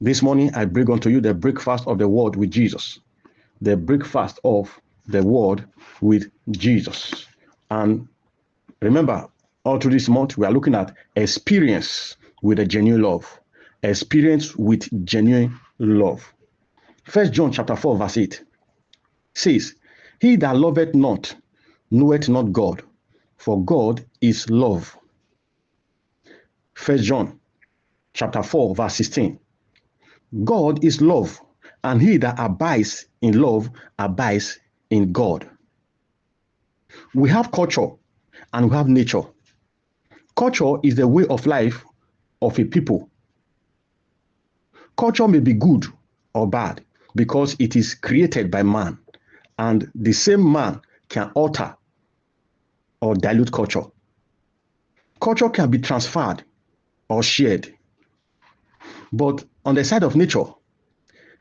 This morning, I bring unto you the breakfast of the word with Jesus. The breakfast of the word with Jesus. And remember, all through this month, we are looking at experience with a genuine love. Experience with genuine love. 1 John chapter 4, verse 8 says, He that loveth not knoweth not God, for God is love. 1 John chapter 4, verse 16. God is love, and he that abides in love abides in God. We have culture and we have nature. Culture is the way of life of a people. Culture may be good or bad because it is created by man, and the same man can alter or dilute culture. Culture can be transferred or shared. But on the side of nature,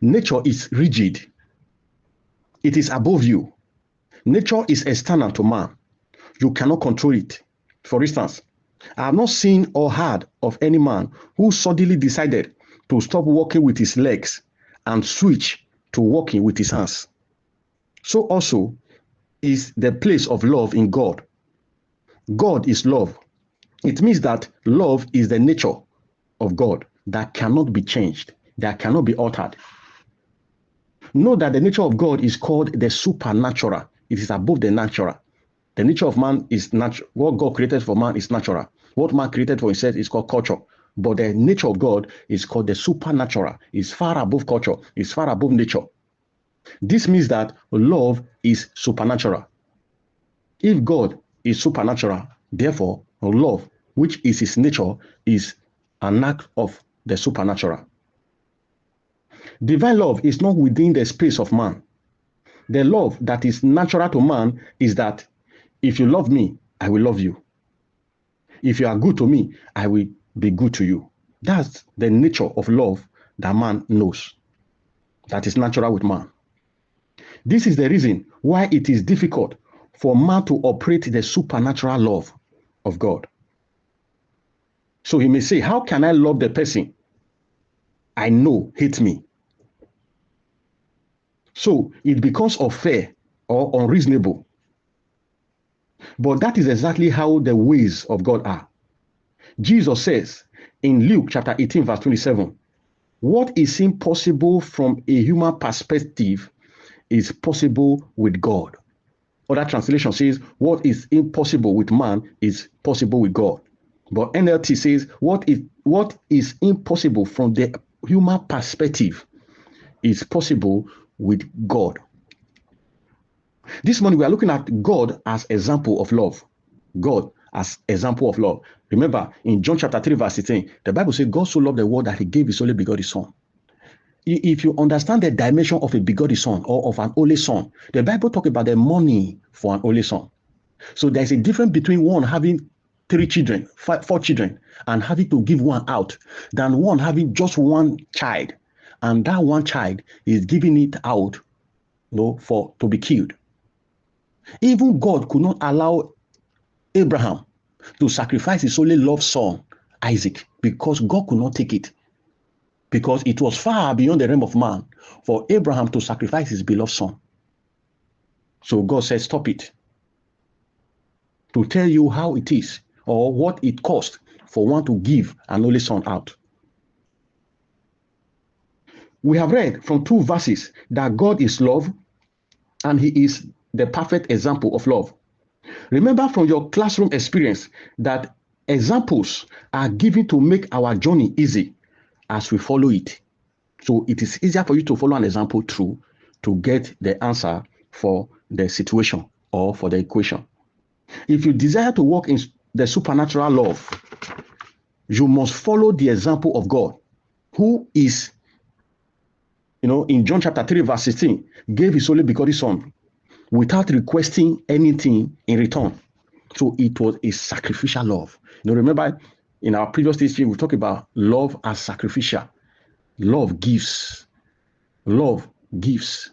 nature is rigid. It is above you. Nature is external to man. You cannot control it. For instance, I have not seen or heard of any man who suddenly decided to stop walking with his legs and switch to walking with his hands. So also is the place of love in God. God is love. It means that love is the nature of God that cannot be changed, that cannot be altered. Know that the nature of God is called the supernatural. It is above the natural. The nature of man is natural. What God created for man is natural. What man created for himself is called culture. But the nature of God is called the supernatural. It's far above culture. It's far above nature. This means that love is supernatural. If God is supernatural, therefore love, which is his nature, is an act of the supernatural. Divine love is not within the space of man. The love that is natural to man is that if you love me, I will love you. If you are good to me, I will be good to you. That's the nature of love that man knows. That is natural with man. This is the reason why it is difficult for man to operate the supernatural love of God. So he may say, how can I love the person I know hates me? So it becomes unfair or unreasonable. But that is exactly how the ways of God are. Jesus says in Luke chapter 18, verse 27, what is impossible from a human perspective is possible with God. Other translation says, what is impossible with man is possible with God. But NLT says, what is impossible from the human perspective is possible with God. This morning we are looking at God as example of love. God as example of love. Remember, in John chapter 3, verse 16, the Bible says, God so loved the world that he gave his only begotten son. If you understand the dimension of a begotten son or of an only son, the Bible talks about the money for an only son. So there's a difference between one having 3 children, 4 children, and having to give one out, than one having just one child, and that one child is giving it out, to be killed. Even God could not allow Abraham to sacrifice his only loved son, Isaac, because God could not take it. Because it was far beyond the realm of man for Abraham to sacrifice his beloved son. So God said, stop it. To tell you how it is or what it cost for one to give an only son out. We have read from 2 verses that God is love and he is the perfect example of love. Remember from your classroom experience that examples are given to make our journey easy as we follow it. So it is easier for you to follow an example through to get the answer for the situation or for the equation. If you desire to walk in the supernatural love, you must follow the example of God, who is, in John chapter 3, verse 16, gave his only begotten son without requesting anything in return. So it was a sacrificial love. Remember in our previous teaching, we talked about love as sacrificial. Love gives. Love gives.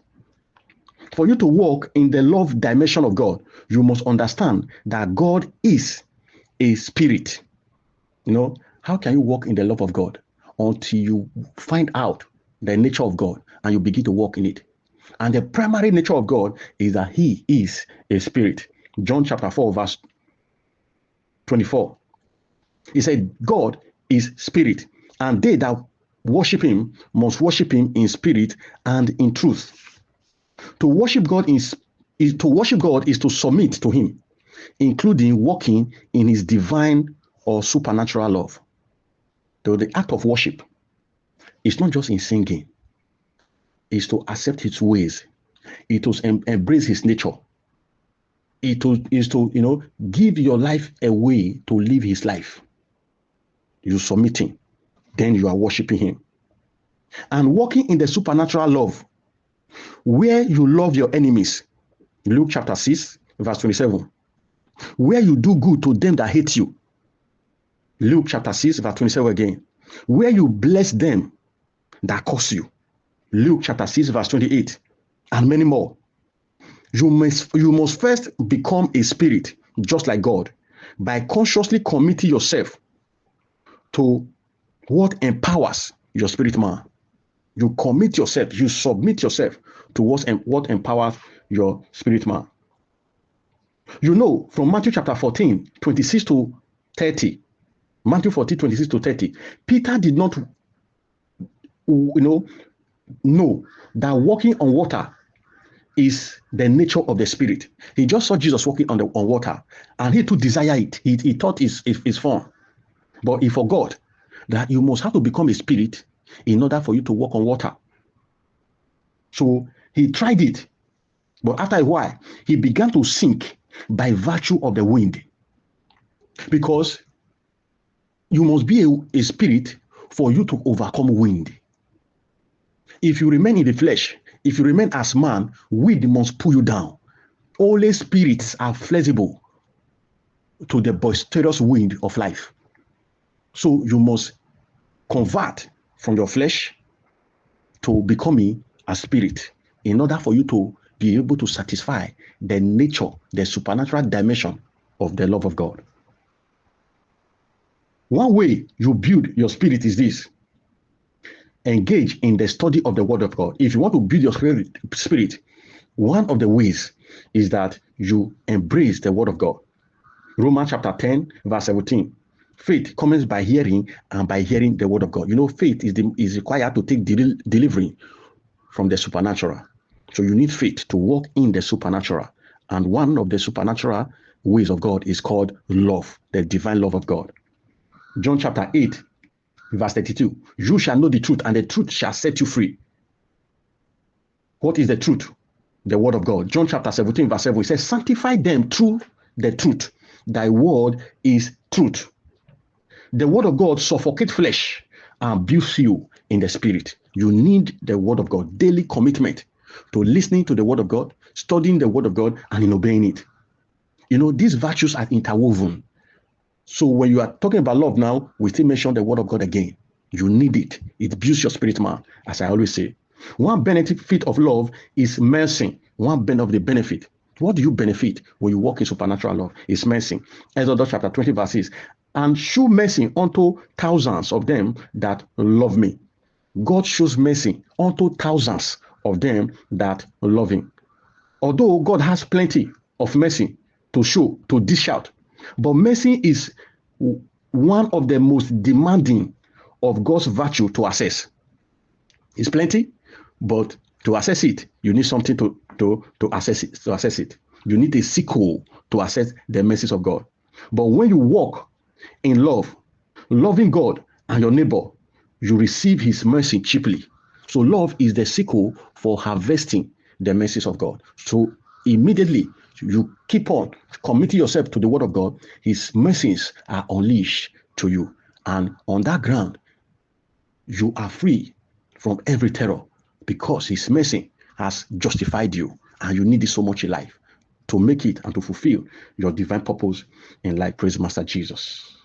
For you to walk in the love dimension of God, you must understand that God is a spirit. How can you walk in the love of God? until you find out the nature of God and you begin to walk in it. And the primary nature of God is that he is a spirit. John chapter 4, verse 24. He said, God is spirit, and they that worship him must worship him in spirit and in truth. To worship God is to submit to him, including walking in his divine or supernatural love. So the act of worship is not just in singing, it's to accept his ways, it is to embrace his nature, it is to give your life away to live his life. You submitting, then you are worshiping him. And walking in the supernatural love, where you love your enemies, Luke chapter 6, verse 27. Where you do good to them that hate you, Luke chapter 6, verse 27 again. Where you bless them that curse you, Luke chapter 6, verse 28, and many more. You must first become a spirit, just like God, by consciously committing yourself to what empowers your spirit man. You commit yourself, you submit yourself to what empowers your spirit man. You know, from Matthew chapter 14, 26 to 30, Matthew 14, 26 to 30, Peter did not know that walking on water is the nature of the spirit. He just saw Jesus walking on water, and he too desired it. He thought it's fun. But he forgot that you must have to become a spirit in order for you to walk on water. So he tried it, but after a while, he began to sink by virtue of the wind. Because you must be a spirit for you to overcome wind. If you remain in the flesh, if you remain as man, wind must pull you down. Only spirits are flexible to the boisterous wind of life. So you must convert from your flesh to becoming a spirit in order for you to be able to satisfy the nature, the supernatural dimension of the love of God. One way you build your spirit is this: engage in the study of the word of God. If you want to build your spirit, one of the ways is that you embrace the word of God. Romans chapter 10, verse 17. Faith comes by hearing, and by hearing the word of God. You know, faith is required to take delivery from the supernatural. So you need faith to walk in the supernatural. And one of the supernatural ways of God is called love, the divine love of God. John chapter 8, verse 32. You shall know the truth, and the truth shall set you free. What is the truth? The word of God. John chapter 17, verse 7. It says, sanctify them through the truth. Thy word is truth. The word of God suffocates flesh and builds you in the spirit. You need the word of God. Daily commitment to listening to the word of God, studying the word of God, and in obeying it. You know, these virtues are interwoven. So when you are talking about love now, we still mention the word of God again. You need it. It builds your spirit man, as I always say. One benefit of love is mercy. One of the benefit. What do you benefit when you walk in supernatural love? It's mercy. Exodus chapter 20, verse 6. And show mercy unto thousands of them that love me. God shows mercy unto thousands of them that love him. Although God has plenty of mercy to show, to dish out, but mercy is one of the most demanding of God's virtue to access. It's plenty, but to access it, you need something to access it. To access it, you need a sickle to access the mercies of God. But when you walk in love, loving God and your neighbor, you receive his mercy cheaply. So love is the sickle for harvesting the mercies of God. So immediately you keep on committing yourself to the word of God, his mercies are unleashed to you. And on that ground, you are free from every terror because his mercy has justified you. And you need it so much in life to make it and to fulfill your divine purpose in life. Praise Master Jesus.